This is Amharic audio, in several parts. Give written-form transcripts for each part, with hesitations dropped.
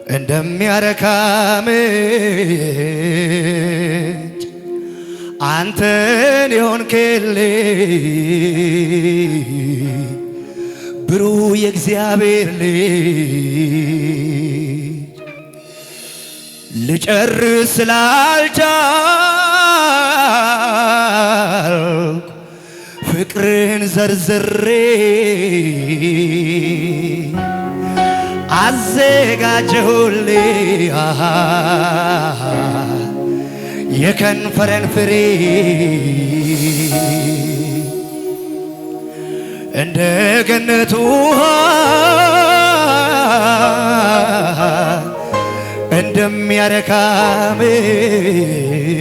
እንደሚያረካ ምንጭ አንተን የሆንክልኝ ብሩህ የእግዚአብሔር ልጅ ልጨርስ ስላልቻልኩ ፍቅርን ዘርዝሬ አዘጋጀሁልህ የከንፈሬን ፍሬ እንደ ገነት ውሃ እንደሚያረካ ምንጭ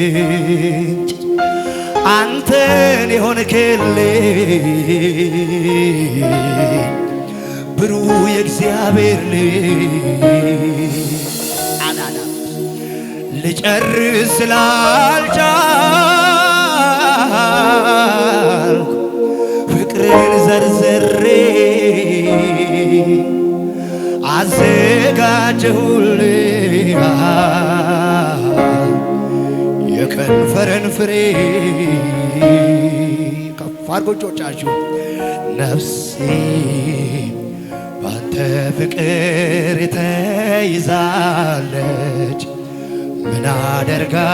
አንተን የሆንክልኝ ብሩህ የእግዚአብሔር ልጅ ልጨርስ ስላልቻልኩ ፍቅርን ዘርዝሬ አዘጋጀሁልህ የከንፈሬን ፍሬ ከፍ አድርጉ እጆቻችሁ ነፍሴ ባንተ ፍቅር ተይዛለች ምን አደርጋለሁ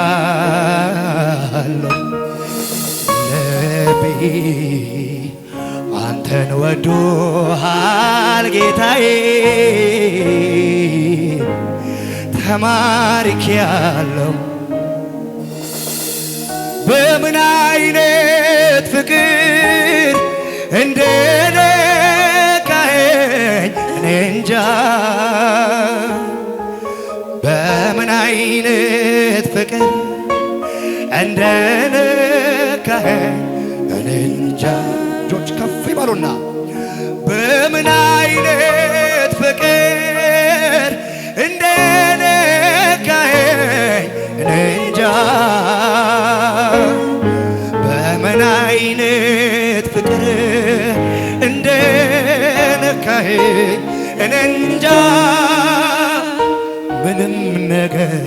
ልቤ አንተን ወዶሃል ጌታዬ ተማርኬያለሁ በምን አይነት ፍቅር እንደነካኸኝ እኔ እንጃ በምን አይነት ፍቅር እንደነካኸኝ እኔ እንጃ እጆች ከፍ ይበሉና በምን አይነት ፍቅር እንደነካኸኝ እኔ እንጃ በምን አይነት ፍቅር እንደነካኸኝ እኔ እንጃ ምንም ነገር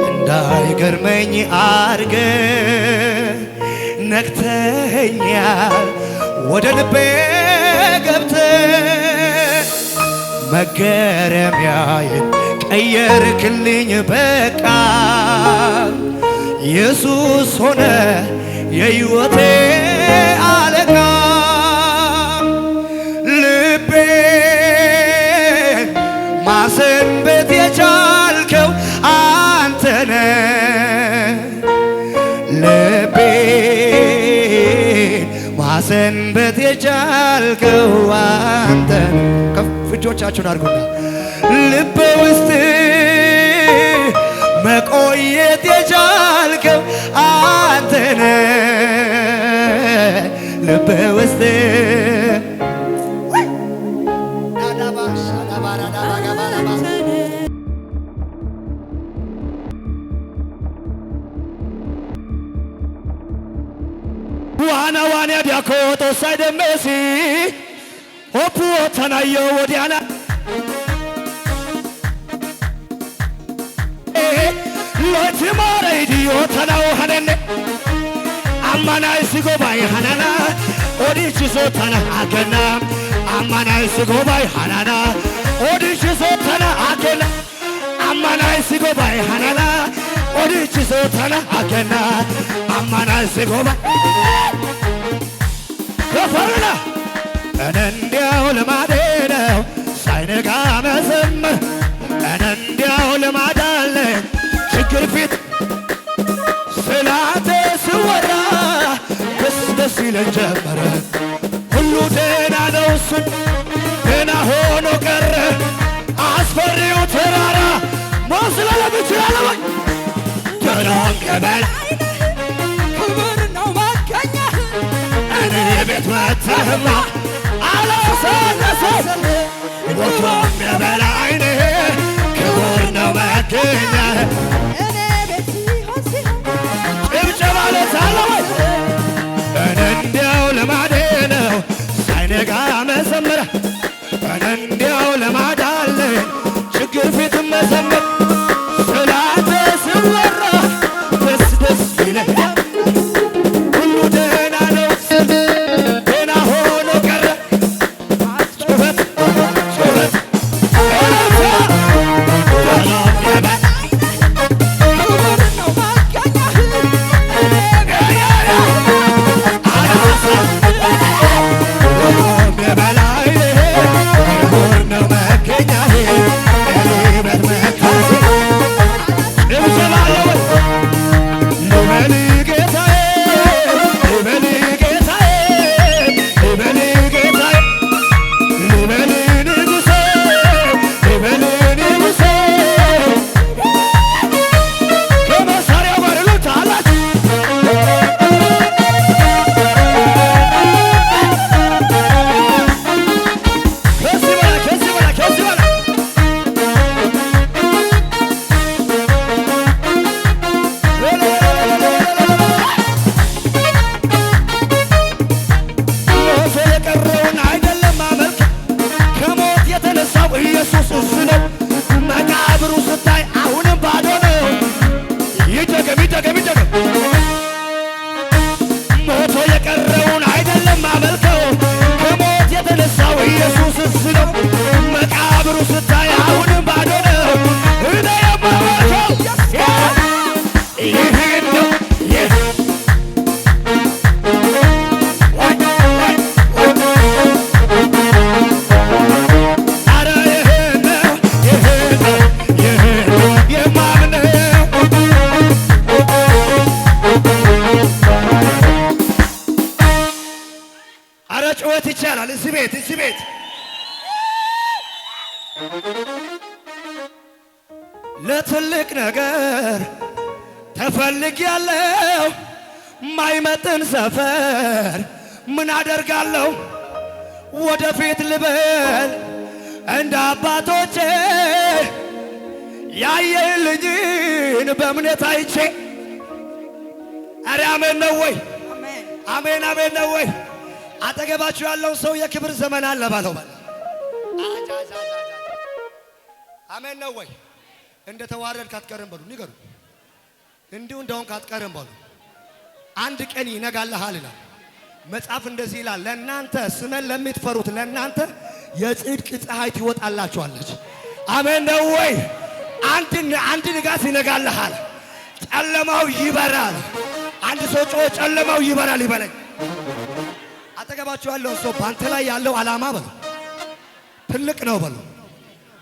እንዳይገርመኝ አርገ ነክተኸኛል ወደ ልቤ ገብተ መገረሚያዬን ቀየርክልኝ በቃ ኢየሱስ ሆነ የሕይወቴ አለቃ ልቤን ማሰንበት የቻልከው አንተነ ልቤን ማሰንበት የቻልከው አንተነ ከፍ እጆቻችሁን አድርጉና ልቤ ውስጥ መቆየት የቻልከው አንተነ ልቤ ውስጥ ዋና ዋና ዲያኮቶ ሳይደመሲ ኦፑ ተናዮ ወዲያና ሎቲማረ ዲዮ ተናው ሀነነ አማናይ ሲጎባይ ሀናና ኦዲቺሶ ተና አገና አማናይ ሲጎባይ ሀናና ኦዲቺሶ ተና አገና አማናይ ሲጎባይ ሀናና ኦዲቺሶ ተና አገና አማናይ ሲጎባይ ከፈረና እኔ እንዲያው ልማዴ ነው ሳይነጋ መዘመር እኔ እንዲያው ልማድ አለኝ ችግር ፊት ስላንተ ስወራ ደስ ደስ ይለኝ ጀመረ ሁሉ ደህና ነው እሱን ደህና ሆኖ ቀረ አስፈሪው ተራራ መስለለም ይችላል ወይ ደህናን ቀበል ክብር ነው ማገኛ እኔ ቤት መተህማ አላሳነሰ ወትሮም የበላይኔ ክብር ነው መገኛ እኔ ቤት ሲሆን ጭብጨባ ለታለ ወይ እኔ እንዲያው ልማዴ ነው ሳይነጋ መዘመር እኔ እንዲያው ልማድ አለኝ ችግር ፊት እዚህ ቤት ለትልቅ ነገር ተፈልጌያለሁ። ማይመጥን ሰፈር ምን አደርጋለሁ? ወደፊት ልበል እንደ አባቶቼ ያየልኝን በእምነት አይቼ። ኧረ አሜን ነው ወይ? አሜን አሜን ነው ወይ? አጠገባችሁ ያለው ሰው የክብር ዘመን አለ ባለው አሜን ነው ወይ? እንደ ተዋረድክ አትቀርም በሉ ንገሩ። እንዲሁ እንደሆንክ አትቀርም በሉ። አንድ ቀን ይነጋልሃል ይላል መጽሐፍ። እንደዚህ ይላል ለእናንተ ስመን ለምትፈሩት ለእናንተ የጽድቅ ፀሐይ ትወጣላችኋለች። አሜን ነው ወይ? አንድ ንጋት ይነጋልሃል፣ ጨለማው ይበራል። አንድ ሰው ጮኸ ጨለማው ይበራል ይበለኝ። አጠገባችሁ ያለውን ሰው ባንተ ላይ ያለው ዓላማ በሉ ትልቅ ነው በሉ።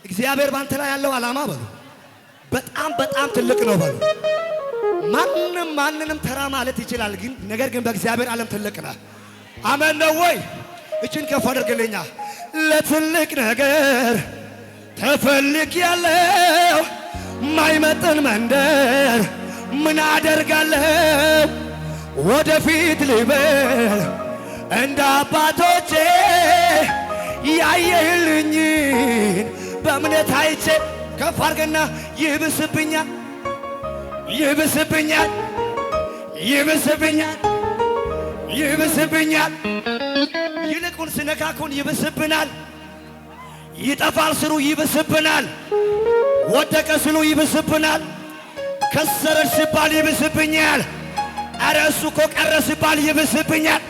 እግዚአብሔር ባንተ ላይ ያለው ዓላማ በሉ በጣም ትልቅ ነው በሉ። ማንንም ተራ ማለት ይችላል፣ ግን ነገር ግን በእግዚአብሔር ዓለም ትልቅ ነህ። አሜን ነው ወይ? እችን ከፍ አድርግልኛ። ለትልቅ ነገር ተፈልጌያለሁ፣ ማይመጥን መንደር ምን አደርጋለሁ? ወደፊት ልበል እንደ አባቶቼ ያየልኝን በእምነት አይቼ። ከፍ አድርግና ይብስብኛል ይብስብኛል ይብስብኛል ይብስብኛል። ይልቁን ስነካኩን ይብስብናል። ይጠፋል ስሩ ይብስብናል። ወደቀ ስሉ ይብስብናል። ከሰረች ሲባል ይብስብኛል። ኧረ እሱ እኮ ቀረ ሲባል ይብስብኛል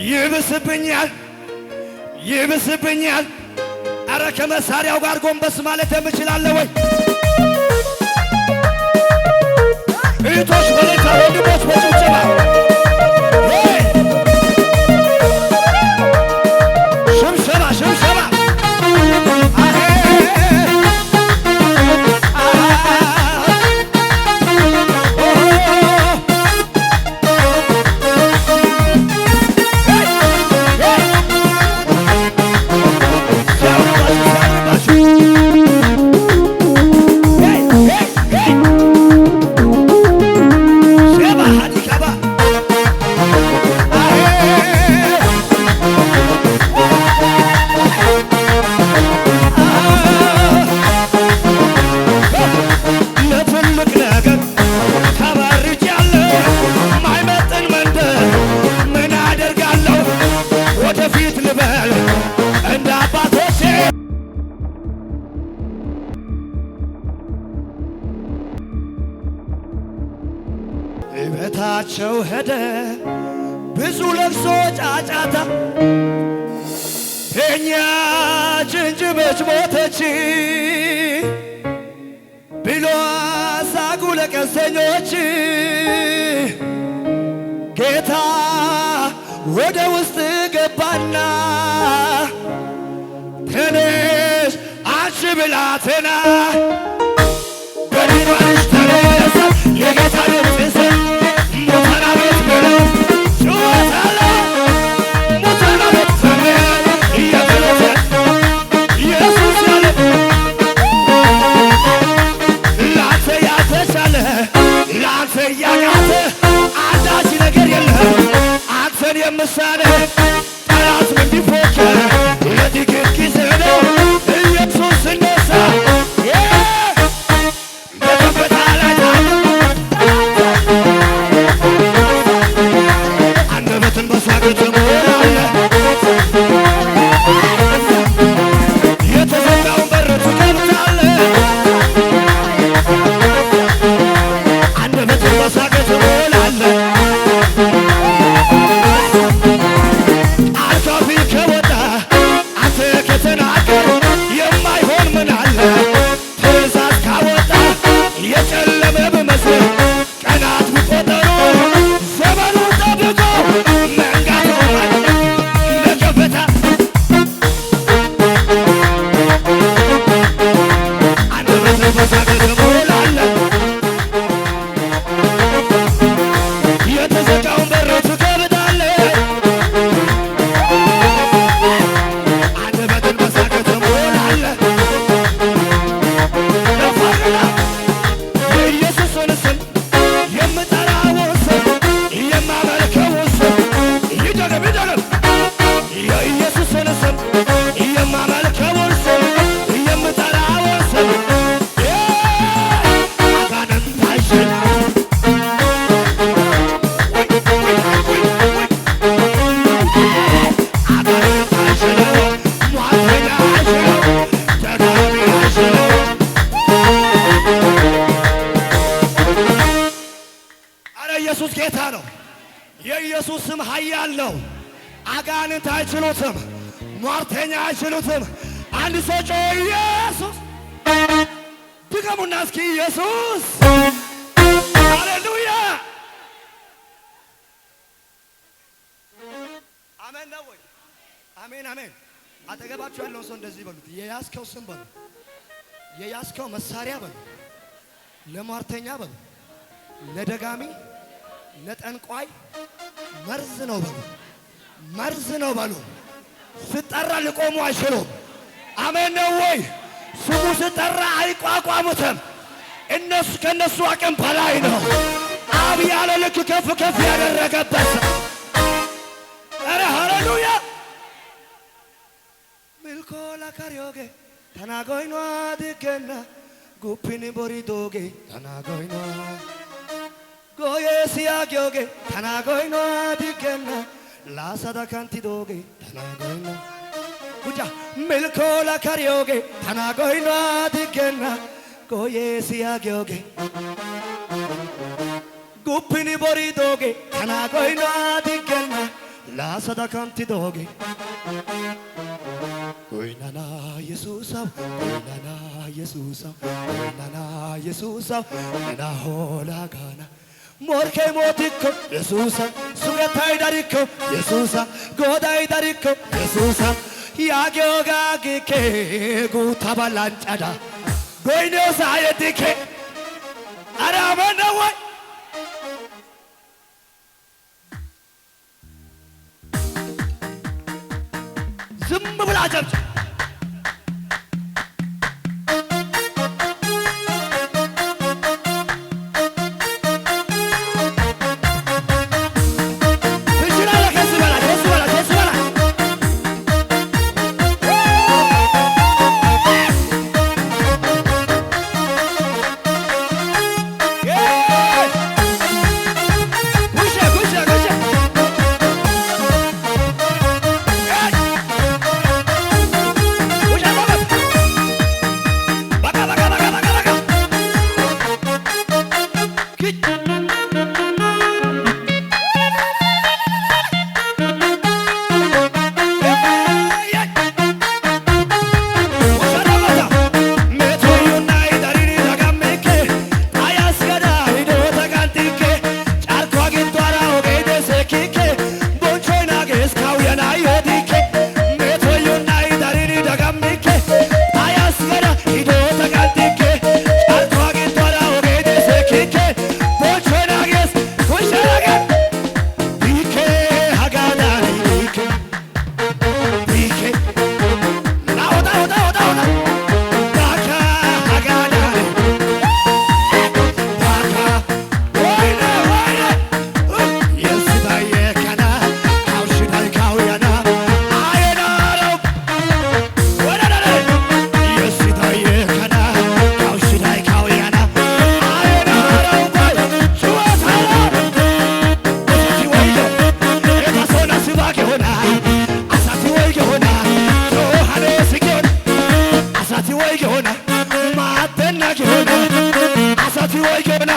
ይብስብኛል ይብስብኛል። ኧረ ከመሳሪያው ጋር ጎንበስ ማለት የምችላለሁ ወይ? እህቶች በለታ ወንድሞች በጭብጨባ ሽምሸባ ሽምሸባ ቤታቸው ሄደ ብዙ ለቅሶ ጫጫታ። የእኛ ጅንጅበች ሞተች ብሎ ሳቁ ለቀስተኞች። ጌታ ወደ ውስጥ ገባና ተነሽ አንቺ ብላቴና በድንዋንሽ ተነሳ የጌታ ድምፅ ሙታን አቤት ብለው ጩኸታለ ሙታን አቤት ሰሜን እየተለተ ኢየሱስ ያለ ላንተ ያልተቻለ ላንተ ያቃተ አንዳች ነገር የለም አንተን የምሳለ ጠላት እንዲፎከር የጥቂት ጊዜ ነው ኢየሱስ ሲነሳ ጌታ ነው። የኢየሱስ ስም ኃያል ነው። አጋንንት አይችሉትም። ሟርተኛ አይችሉትም። አንድ ሰው ጮ ኢየሱስ ድገሙና እስኪ ኢየሱስ። ሃሌሉያ አሜን ነው ወይ? አሜን አሜን። አጠገባችሁ ያለውን ሰው እንደዚህ በሉት፣ የያዝከው ስም በሉ፣ የያዝከው መሳሪያ በሉ፣ ለሟርተኛ በሉ፣ ለደጋሚ ለጠንቋይ መርዝ ነው በሉ፣ መርዝ ነው በሉ። ስጠራ ሊቆሙ አይችሉም። አሜን ነው ወይ? ስሙ ስጠራ አይቋቋሙትም። እነሱ ከነሱ አቅም በላይ ነው። አብ ያለ ልክ ከፍ ከፍ ያደረገበት አረ ሃሌሉያ ሚልኮላ ካሪዮጌ ተናጎይኗ ድገና ጉፒኒ ቦሪዶጌ ተናጎይኗ ጎየሲያጊዮጌ ተናጎይኗ ድገና ላሳዳ ካንቲዶጌ ተናጎይኗ ጉጃ ሚልኮላ ካሪዮጌ ተናጎይኗ ድገና ጎየሲያጊዮጌ ጉፒኒ ቦሪዶጌ ተናጎይኗ ድገና ላሳዳ ካንቲዶጌ ጎይናና ኢየሱሳው ጎይናና ኢየሱሳው ጎይናና ኢየሱሳው ናሆላ ጋና ሞርኬ ሞቲኮ ኢየሱሳ ሱገታይ ዳሪኮ ኢየሱሳ ጎዳይ ዳሪኮ ኢየሱሳ ያጌኦጋጊኬ ጉታ ባላንጫዳ ጎይኔውሳ የዲኬ አራበነ ወይ ዝም ብላ ጨብጭ Asati way gona